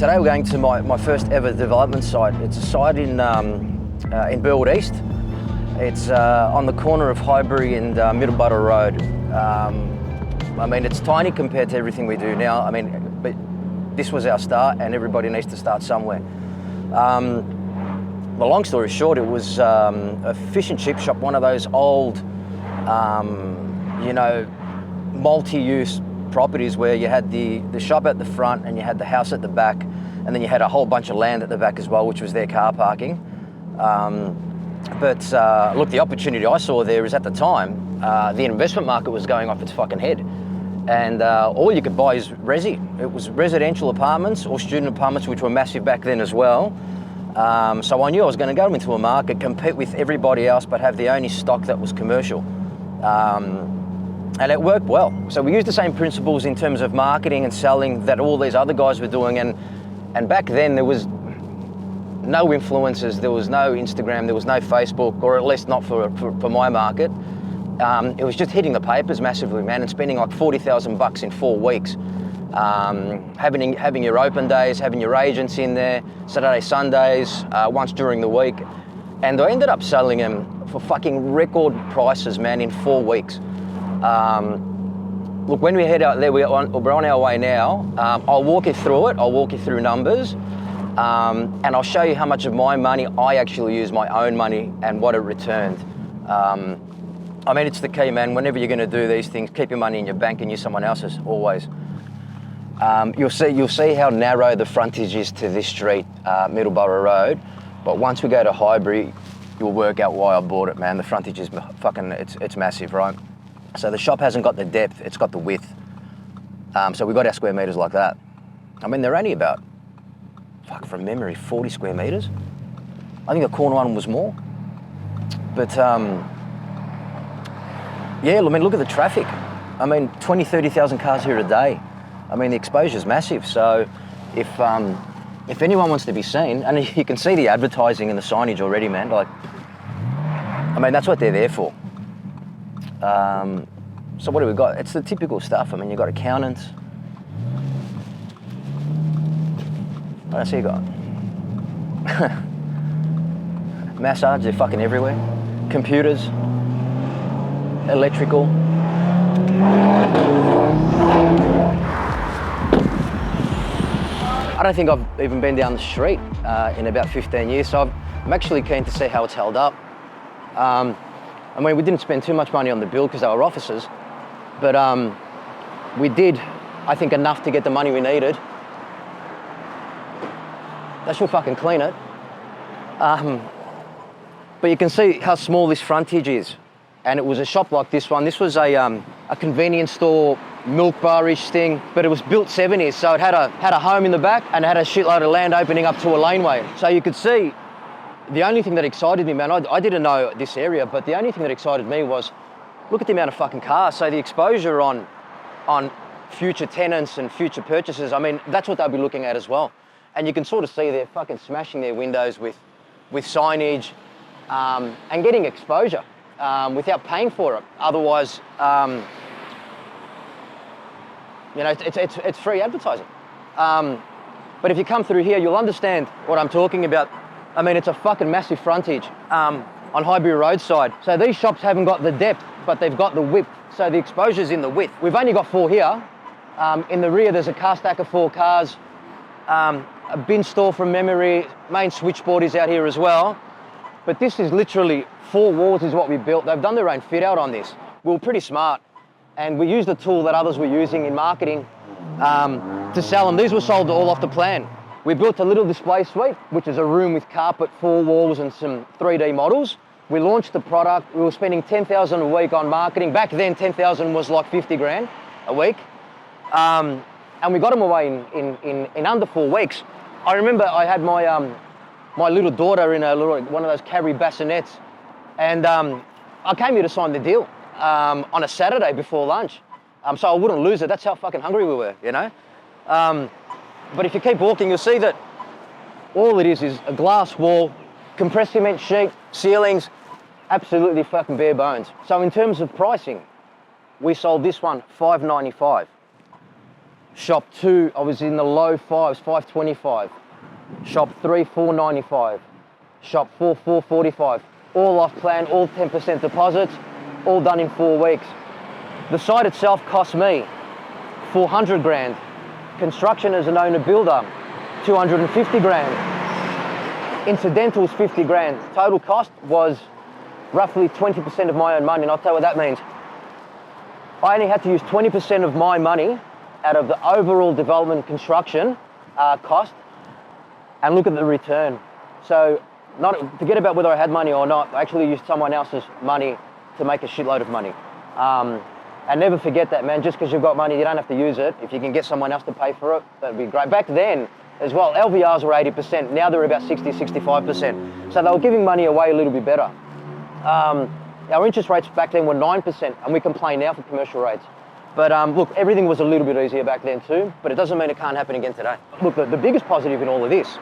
Today we're going to my first ever development site. It's a site in Burwood East. It's on the corner of Highbury and Middlebury Road. I mean, it's tiny compared to everything we do now. I mean, but this was our start, and everybody needs to start somewhere. The long story short, it was a fish and chip shop, one of those old, you know, multi-use properties where you had the shop at the front and you had the house at the back, and then you had a whole bunch of land at the back as well, which was their car parking. But look, the opportunity I saw there is at the time, the investment market was going off its fucking head. And all you could buy is resi. It was residential apartments or student apartments, which were massive back then as well. So I knew I was going to go into a market, compete with everybody else, but have the only stock that was commercial. And it worked well. So we used the same principles in terms of marketing and selling that all these other guys were doing. And back then there was no influencers, there was no Instagram, there was no Facebook, or at least not for my market. It was just hitting the papers massively, man, and spending like 40,000 bucks in 4 weeks. Having your open days, having your agents in there, Saturday, Sundays, once during the week. And I ended up selling them for fucking record prices, man, in 4 weeks. Look, when we head out there, we're on our way now. I'll walk you through it. I'll walk you through numbers. And I'll show you how much of my money I actually use, my own money, and what it returned. I mean, it's the key, man. Whenever you're going to do these things, keep your money in your bank and use someone else's, always. You'll see how narrow the frontage is to this street, Middlebury Road. But once we go to Highbury, you'll work out why I bought it, man. The frontage is fucking, it's massive, right? So the shop hasn't got the depth, it's got the width. So we got our square meters like that. I mean, they're only about, fuck, from memory, 40 square meters. I think the corner one was more. But yeah, I mean, look at the traffic. I mean, 20, 30,000 cars here a day. I mean, the exposure's massive. So if anyone wants to be seen, and you can see the advertising and the signage already, man, like, I mean, that's what they're there for. So what do we got? It's the typical stuff. I mean, you've got accountants. What else you got? Massage, they're fucking everywhere. Computers. Electrical. I don't think I've even been down the street in about 15 years, so I'm actually keen to see how it's held up. I mean, we didn't spend too much money on the build because they were offices, but we did, I think, enough to get the money we needed. That should fucking clean it. But you can see how small this frontage is. And it was a shop like this one. This was a convenience store, milk bar-ish thing, but it was built 70s, so it had a home in the back and it had a shitload of land opening up to a laneway. So you could see, the only thing that excited me, man, I didn't know this area, but the only thing that excited me was, look at the amount of fucking cars. So the exposure on future tenants and future purchases, I mean, that's what they'll be looking at as well. And you can sort of see they're fucking smashing their windows with signage and getting exposure without paying for it. Otherwise, you know, it's free advertising. But if you come through here, you'll understand what I'm talking about. I mean, it's a fucking massive frontage on Highbury roadside. So these shops haven't got the depth, but they've got the width. So the exposure's in the width. We've only got 4 here. In the rear, there's a car stack of 4 cars, a bin store from memory, main switchboard is out here as well. But this is literally 4 walls is what we built. They've done their own fit out on this. We were pretty smart. And we used the tool that others were using in marketing to sell them. These were sold all off the plan. We built a little display suite, which is a room with carpet, 4 walls and some 3D models. We launched the product. We were spending 10,000 a week on marketing. Back then, 10,000 was like 50 grand a week. And we got them away in under 4 weeks. I remember I had my little daughter in one of those carry bassinets, and I came here to sign the deal on a Saturday before lunch, so I wouldn't lose it. That's how fucking hungry we were, you know. But if you keep walking, you'll see that all it is a glass wall, compressed cement sheet, ceilings, absolutely fucking bare bones. So in terms of pricing, we sold this one $595. Shop 2, I was in the low fives, 525. Shop 3, 495. Shop 4, 445. All off plan, all 10% deposits, all done in 4 weeks. The site itself cost me 400 grand. Construction as an owner builder, 250 grand. Incidentals, 50 grand. Total cost was roughly 20% of my own money, and I'll tell you what that means. I only had to use 20% of my money out of the overall development construction cost, and look at the return. So forget about whether I had money or not, I actually used someone else's money to make a shitload of money. And never forget that, man, just because you've got money, you don't have to use it. If you can get someone else to pay for it, that'd be great. Back then, as well, LVRs were 80%, now they're about 60, 65%. So they were giving money away a little bit better. Our interest rates back then were 9%, and we complain now for commercial rates. But look, everything was a little bit easier back then too, but it doesn't mean it can't happen again today. Look, the biggest positive in all of this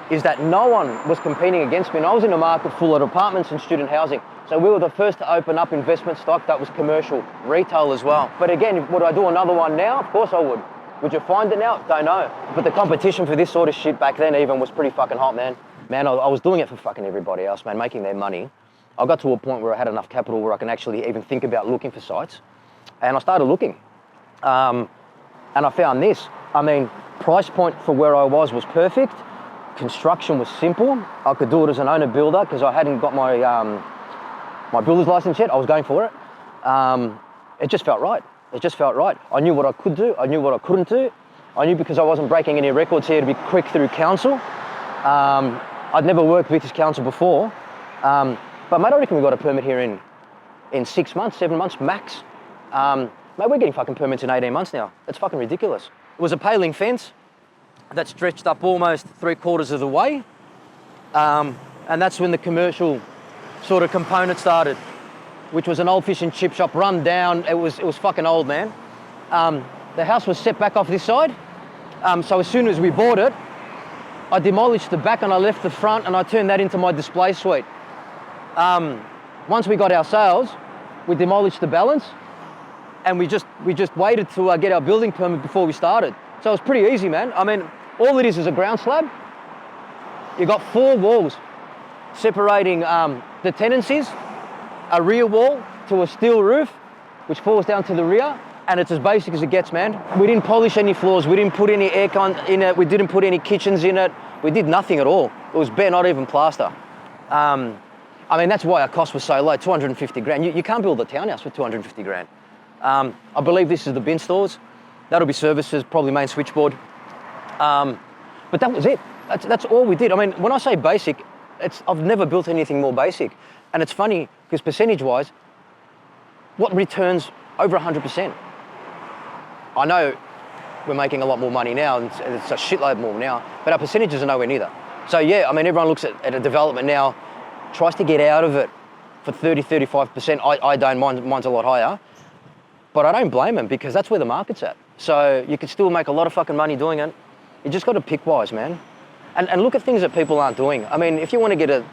is that no one was competing against me, and I was in a market full of apartments and student housing. So we were the first to open up investment stock that was commercial, retail as well. But again, would I do another one now? Of course I would. Would you find it now? Don't know. But the competition for this sort of shit back then even was pretty fucking hot, man. Man, I was doing it for fucking everybody else, man, making their money. I got to a point where I had enough capital where I can actually even think about looking for sites. And I started looking. And I found this. I mean, price point for where I was perfect. Construction was simple. I could do it as an owner builder because I hadn't got my my builder's license yet. I was going for it. It just felt right. It just felt right. I knew what I could do. I knew what I couldn't do. I knew because I wasn't breaking any records here to be quick through council. I'd never worked with this council before. But mate, I reckon we got a permit here in 6 months, 7 months max. Mate, we're getting fucking permits in 18 months now. It's fucking ridiculous. It was a paling fence that stretched up almost 3/4 of the way. And that's when the commercial sort of component started, which was an old fish and chip shop run down. It was fucking old, man. The house was set back off this side. So as soon as we bought it, I demolished the back and I left the front and I turned that into my display suite. Once we got our sales, we demolished the balance and we just waited to get our building permit before we started. So it was pretty easy, man. I mean, all it is a ground slab. You got 4 walls separating the tenancies, a rear wall to a steel roof, which falls down to the rear, and it's as basic as it gets, man. We didn't polish any floors, we didn't put any aircon in it, we didn't put any kitchens in it, we did nothing at all. It was bare, not even plaster. I mean, that's why our cost was so low, 250 grand. You can't build a townhouse for 250 grand. I believe this is the bin stores. That'll be services, probably main switchboard. But that was it. That's all we did. I mean, when I say basic, I've never built anything more basic. And it's funny, because percentage-wise, what returns over 100%? I know we're making a lot more money now, and it's a shitload more now, but our percentages are nowhere near that. So yeah, I mean, everyone looks at a development now, tries to get out of it for 30, 35%. I don't, mine's a lot higher. But I don't blame them because that's where the market's at. So you could still make a lot of fucking money doing it. You just got to pick wise, man. And look at things that people aren't doing. I mean, if you want to get a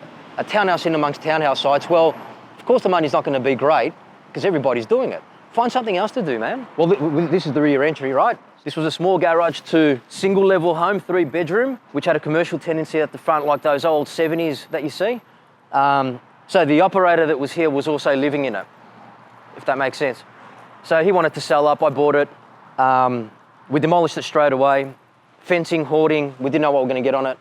townhouse in amongst townhouse sites, well, of course the money's not going to be great because everybody's doing it. Find something else to do, man. Well, this is the rear entry, right? This was a small garage to single level home, 3-bedroom, which had a commercial tenancy at the front like those old 70s that you see. So the operator that was here was also living in it, if that makes sense. So he wanted to sell up, I bought it. We demolished it straight away. Fencing, hoarding, we didn't know what we were going to get on it.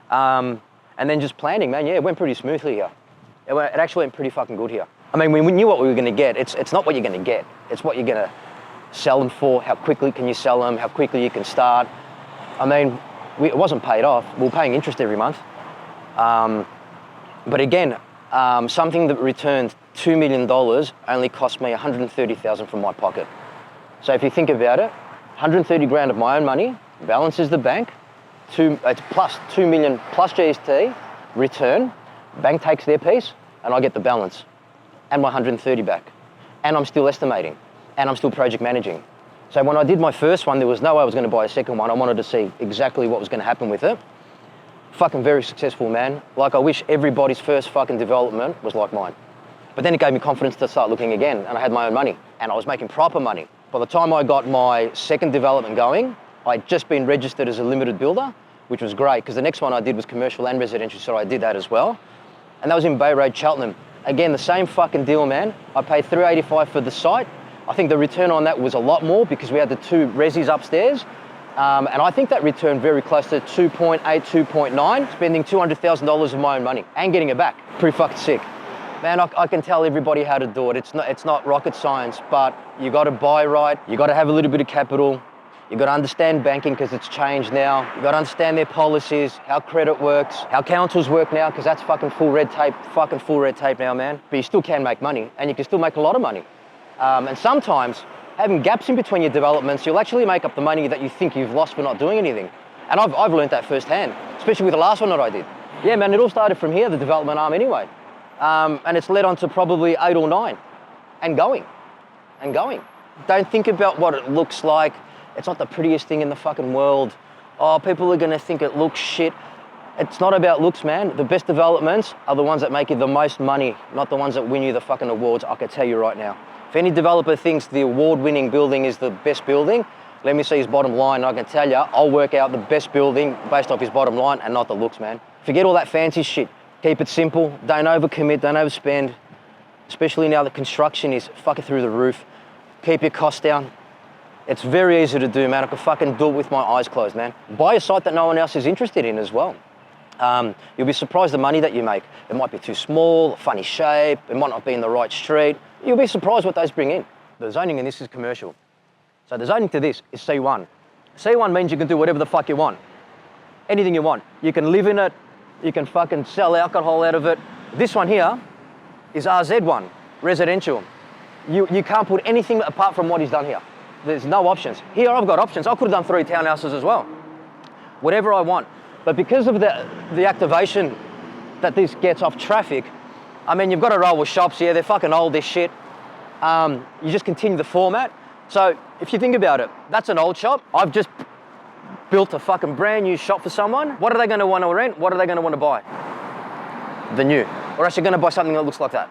And then just planning, man, yeah, it went pretty smoothly here. It actually went pretty fucking good here. I mean, we knew what we were going to get. It's not what you're going to get. It's what you're going to sell them for, how quickly can you sell them, how quickly you can start. I mean, it wasn't paid off. We were paying interest every month. But again, something that returned $2 million only cost me $130,000 from my pocket. So if you think about it, 130 grand of my own money, balances the bank, it's plus 2 million plus GST, return, bank takes their piece, and I get the balance, and my 130 back. And I'm still estimating, and I'm still project managing. So when I did my first one, there was no way I was going to buy a second one. I wanted to see exactly what was going to happen with it. Fucking very successful, man. Like, I wish everybody's first fucking development was like mine. But then it gave me confidence to start looking again, and I had my own money, and I was making proper money. By the time I got my second development going, I'd just been registered as a limited builder, which was great because the next one I did was commercial and residential, so I did that as well. And that was in Bay Road, Cheltenham. Again, the same fucking deal, man. I paid $385 for the site. I think the return on that was a lot more because we had the 2 resis upstairs. And I think that returned very close to 2.8, 2.9, spending $200,000 of my own money and getting it back. Pretty fucking sick. Man, I can tell everybody how to do it. It's not rocket science, but you got to buy right. You got to have a little bit of capital. You got to understand banking because it's changed now. You got to understand their policies, how credit works, how councils work now, because that's fucking full red tape now, man. But you still can make money, and you can still make a lot of money. And sometimes having gaps in between your developments, you'll actually make up the money that you think you've lost for not doing anything. And I've learned that firsthand, especially with the last one that I did. Yeah, man, it all started from here, the development arm anyway. And it's led on to probably 8 or 9 and going. Don't think about what it looks like. It's not the prettiest thing in the fucking world. Oh, people are gonna think it looks shit. It's not about looks, man. The best developments are the ones that make you the most money, not the ones that win you the fucking awards, I can tell you right now. If any developer thinks the award-winning building is the best building, let me see his bottom line. I can tell you, I'll work out the best building based off his bottom line and not the looks, man. Forget all that fancy shit. Keep it simple. Don't overcommit, don't overspend. Especially now that construction is fucking through the roof. Keep your costs down. It's very easy to do, man. I can fucking do it with my eyes closed, man. Buy a site that no one else is interested in as well. You'll be surprised the money that you make. It might be too small, funny shape, it might not be in the right street. You'll be surprised what those bring in. The zoning in this is commercial. So the zoning to this is C1. C1 means you can do whatever the fuck you want. Anything you want. You can live in it, you can fucking sell alcohol out of it. This one here is RZ1, residential. You can't put anything apart from what he's done here. There's no options. Here I've got options. I could have done 3 townhouses as well. Whatever I want. But because of the activation that this gets off traffic, I mean, you've got to roll with shops, yeah, they're fucking old, they're shit. You just continue the format. So if you think about it, that's an old shop. I've just built a fucking brand new shop for someone. What are they going to want to rent? What are they going to want to buy? The new. Or else you're going to buy something that looks like that.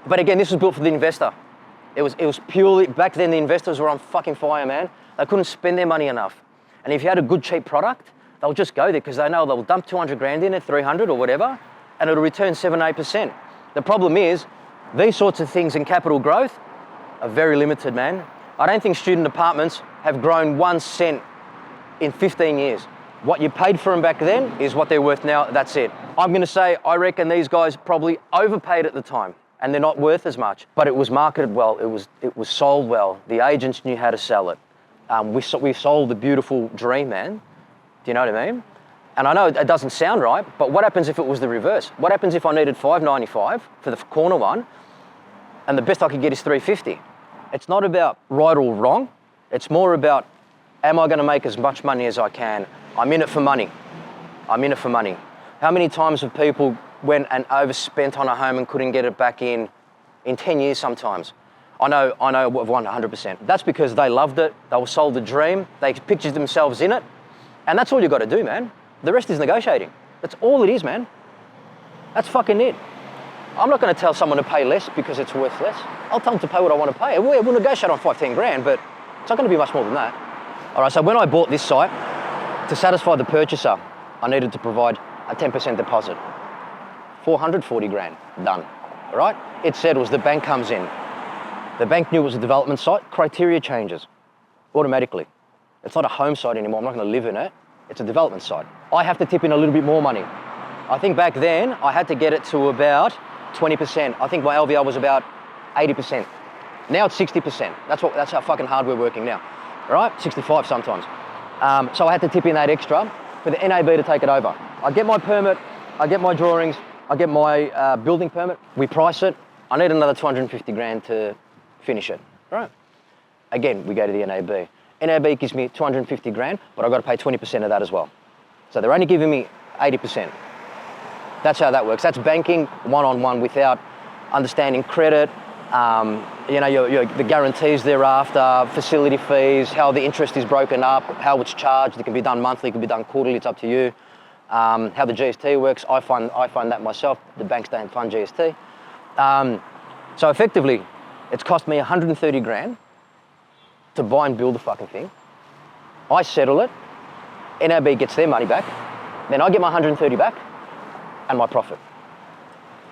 But again, this was built for the investor. It was purely, back then the investors were on fucking fire, man. They couldn't spend their money enough. And if you had a good cheap product, they'll just go there because they know they'll dump 200 grand in it, 300 or whatever, and it'll return 7-8%. The problem is, these sorts of things in capital growth are very limited, man. I don't think student apartments have grown 1 cent in 15 years. What you paid for them back then is what they're worth now, that's it. I'm gonna say, I reckon these guys probably overpaid at the time and they're not worth as much, but it was marketed well, it was sold well. The agents knew how to sell it. We sold the beautiful dream, man. Do you know what I mean? And I know it doesn't sound right, but what happens if it was the reverse? What happens if I needed $595 for the corner one and the best I could get is $350? It's not about right or wrong. It's more about, am I gonna make as much money as I can? I'm in it for money. I'm in it for money. How many times have people went and overspent on a home and couldn't get it back in 10 years sometimes? I know I've won 100%. That's because they loved it, they were sold the dream, they pictured themselves in it, and that's all you gotta do, man. The rest is negotiating. That's all it is, man. That's fucking it. I'm not gonna tell someone to pay less because it's worth less. I'll tell them to pay what I wanna pay. We'll negotiate on 5-10 grand, but it's not gonna be much more than that. All right, so when I bought this site, to satisfy the purchaser, I needed to provide a 10% deposit. 440 grand, done, all right? It settles, the bank comes in. The bank knew it was a development site, criteria changes automatically. It's not a home site anymore, I'm not gonna live in it. It's a development site. I have to tip in a little bit more money. I think back then, I had to get it to about 20%. I think my LVR was about 80%. Now it's 60%. That's how fucking hard we're working now, all right? 65 sometimes. So I had to tip in that extra for the NAB to take it over. I get my permit, I get my drawings, I get my building permit, we price it. I need another 250 grand to finish it, all right? Again, we go to the NAB. NAB gives me 250 grand, but I've got to pay 20% of that as well. So they're only giving me 80%. That's how that works. That's banking one-on-one without understanding credit, the guarantees thereafter, facility fees, how the interest is broken up, how it's charged. It can be done monthly, it can be done quarterly, it's up to you. How the GST works, I find that myself. The banks don't fund GST. So effectively, it's cost me 130 grand to buy and build the fucking thing. I settle it, NAB gets their money back, then I get my 130 back and my profit.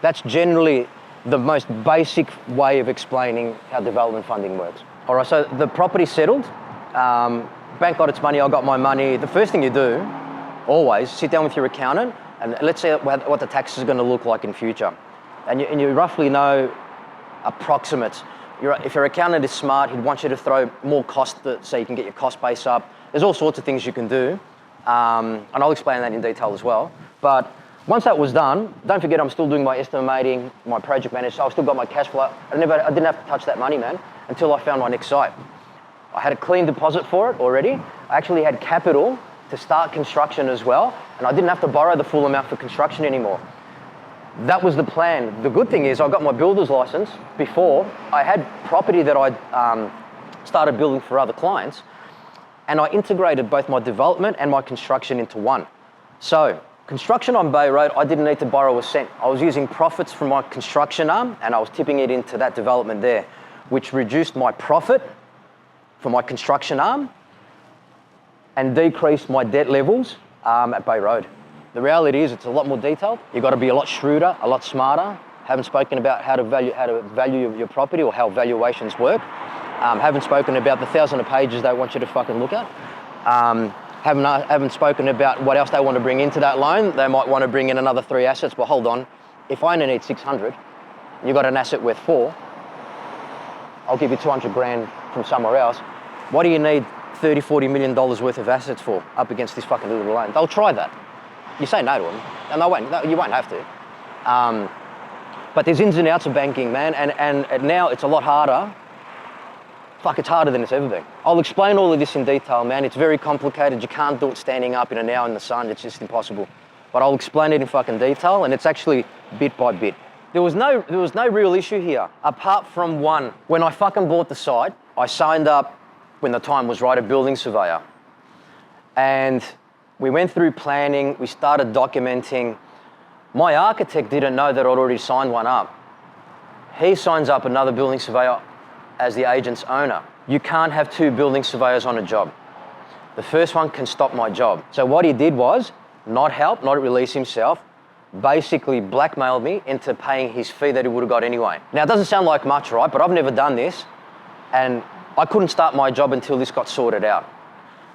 That's generally the most basic way of explaining how development funding works. All right, so the property settled, bank got its money, I got my money. The first thing you do, always, sit down with your accountant and let's see what the taxes are gonna look like in future. And you roughly know approximates. If your accountant is smart, he'd want you to throw more cost so you can get your cost base up. There's all sorts of things you can do, and I'll explain that in detail as well. But once that was done, don't forget I'm still doing my estimating, my project management, so I've still got my cash flow. I didn't have to touch that money, man, until I found my next site. I had a clean deposit for it already. I actually had capital to start construction as well, and I didn't have to borrow the full amount for construction anymore. That was the plan. The good thing is I got my builder's license before. I had property that I started building for other clients, and I integrated both my development and my construction into one. So construction on Bay Road, I didn't need to borrow a cent. I was using profits from my construction arm and I was tipping it into that development there, which reduced my profit for my construction arm and decreased my debt levels at Bay Road. The reality is it's a lot more detailed. You've got to be a lot shrewder, a lot smarter. Haven't spoken about how to value your property or how valuations work. Haven't spoken about the thousands of pages they want you to fucking look at. Haven't spoken about what else they want to bring into that loan. They might want to bring in another 3 assets, but hold on. If I only need 600, you got an asset worth 4, I'll give you 200 grand from somewhere else. What do you need 30, 40 million dollars worth of assets for up against this fucking little loan? They'll try that. You say no to them, and they won't. No, you won't have to. But there's ins and outs of banking, man, and now it's a lot harder. Fuck, it's harder than it's ever been. I'll explain all of this in detail, man. It's very complicated. You can't do it standing up in an hour in the sun. It's just impossible. But I'll explain it in fucking detail, and it's actually bit by bit. There was no real issue here, apart from one. When I fucking bought the site, I signed up when the time was right, a building surveyor. And we went through planning, we started documenting. My architect didn't know that I'd already signed one up. He signs up another building surveyor as the agent's owner. You can't have 2 building surveyors on a job. The first one can stop my job. So what he did was not help, not release himself, basically blackmailed me into paying his fee that he would have got anyway. Now it doesn't sound like much, right? But I've never done this, and I couldn't start my job until this got sorted out.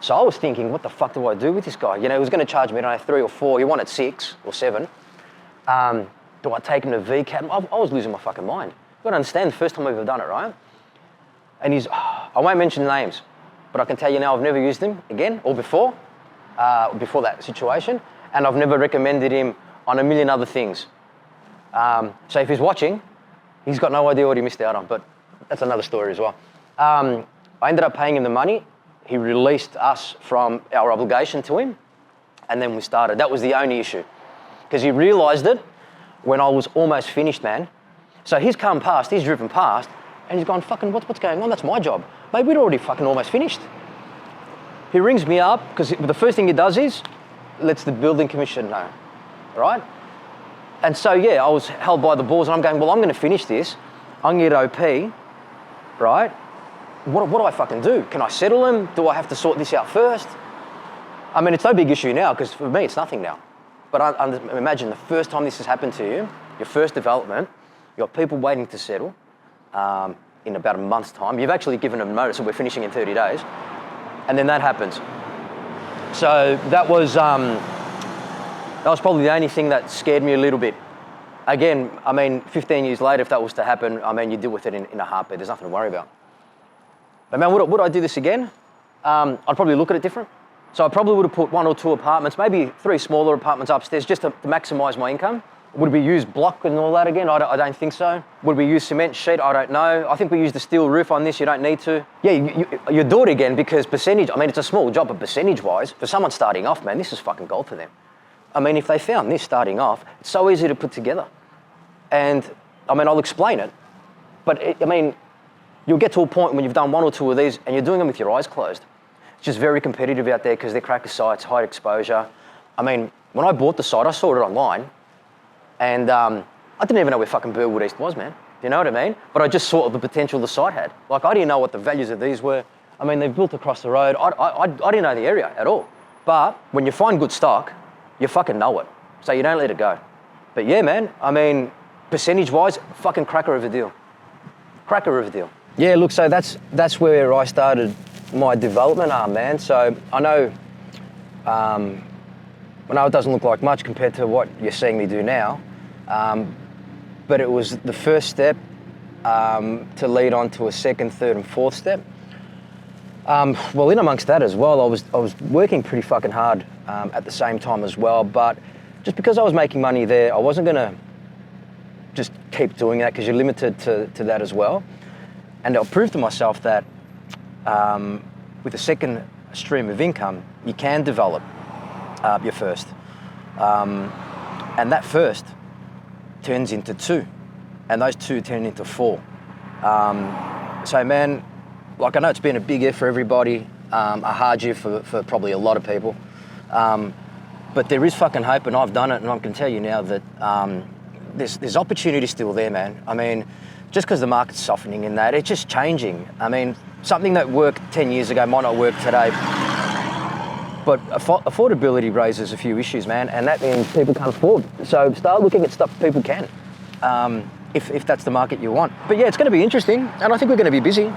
So I was thinking, what the fuck do I do with this guy? You know, he was going to charge me, I don't know, 3 or 4. He wanted 6 or 7. Do I take him to VCAT? I was losing my fucking mind. You've got to understand, the first time I've ever done it, right? And I won't mention names, but I can tell you now I've never used him again or before that situation, and I've never recommended him on a million other things. So if he's watching, he's got no idea what he missed out on, but that's another story as well. I ended up paying him the money. He released us from our obligation to him, and then we started. That was the only issue, because he realised it when I was almost finished, man. So he's come past, he's driven past, and he's gone, fucking, what's going on? That's my job. Mate, we'd already fucking almost finished. He rings me up, because the first thing he does is, lets the building commission know, right? And so, yeah, I was held by the balls, and I'm going, well, I'm going to finish this. I'm going to get OP, right? What do I fucking do? Can I settle him? Do I have to sort this out first? I mean, it's no big issue now, because for me, it's nothing now. But imagine the first time this has happened to you, your first development, you've got people waiting to settle in about a month's time. You've actually given them notice that we're finishing in 30 days. And then that happens. So that was probably the only thing that scared me a little bit. Again, I mean, 15 years later, if that was to happen, I mean, you deal with it in a heartbeat. There's nothing to worry about. But man, would I do this again? I'd probably look at it different. So I probably would have put 1 or 2 apartments, maybe 3 smaller apartments upstairs, just to maximise my income. Would we use block and all that again? I don't think so. Would we use cement sheet? I don't know. I think we used a steel roof on this. You don't need to. Yeah, you do it again because percentage, I mean, it's a small job, but percentage-wise, for someone starting off, man, this is fucking gold for them. I mean, if they found this starting off, it's so easy to put together. And, I mean, I'll explain it, but I mean, you'll get to a point when you've done 1 or 2 of these and you're doing them with your eyes closed. It's just very competitive out there because they're cracker sites, high exposure. I mean, when I bought the site, I saw it online. And I didn't even know where fucking Burwood East was, man. Do you know what I mean? But I just saw the potential the site had. Like, I didn't know what the values of these were. I mean, they've built across the road. I didn't know the area at all. But when you find good stock, you fucking know it. So you don't let it go. But yeah, man, I mean, percentage-wise, fucking cracker of a deal. Cracker of a deal. Yeah, look, so that's where I started my development arm, man. So I know it doesn't look like much compared to what you're seeing me do now, but it was the first step to lead on to a second, third, and fourth step. Well, in amongst that as well, I was working pretty fucking hard at the same time as well, but just because I was making money there, I wasn't gonna just keep doing that because you're limited to that as well. And I'll prove to myself that with a second stream of income, you can develop your first. And that first turns into two, and those two turn into four. So man, like I know it's been a big year for everybody, a hard year for probably a lot of people, but there is fucking hope, and I've done it, and I can tell you now that there's opportunity still there, man. I mean, just because the market's softening in that, it's just changing. I mean, something that worked 10 years ago might not work today. But affordability raises a few issues, man, and that means people can't afford. So start looking at stuff people can, if that's the market you want. But yeah, it's going to be interesting, and I think we're going to be busy.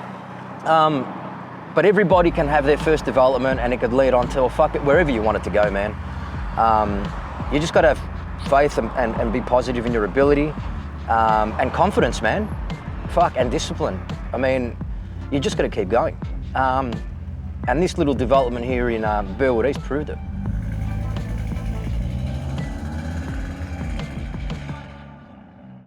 But everybody can have their first development, and it could lead on to, fuck it, wherever you want it to go, man. You just got to have faith and be positive in your ability, and confidence, man. Fuck, and discipline. I mean, you just got to keep going. And this little development here in Burwood East proved it.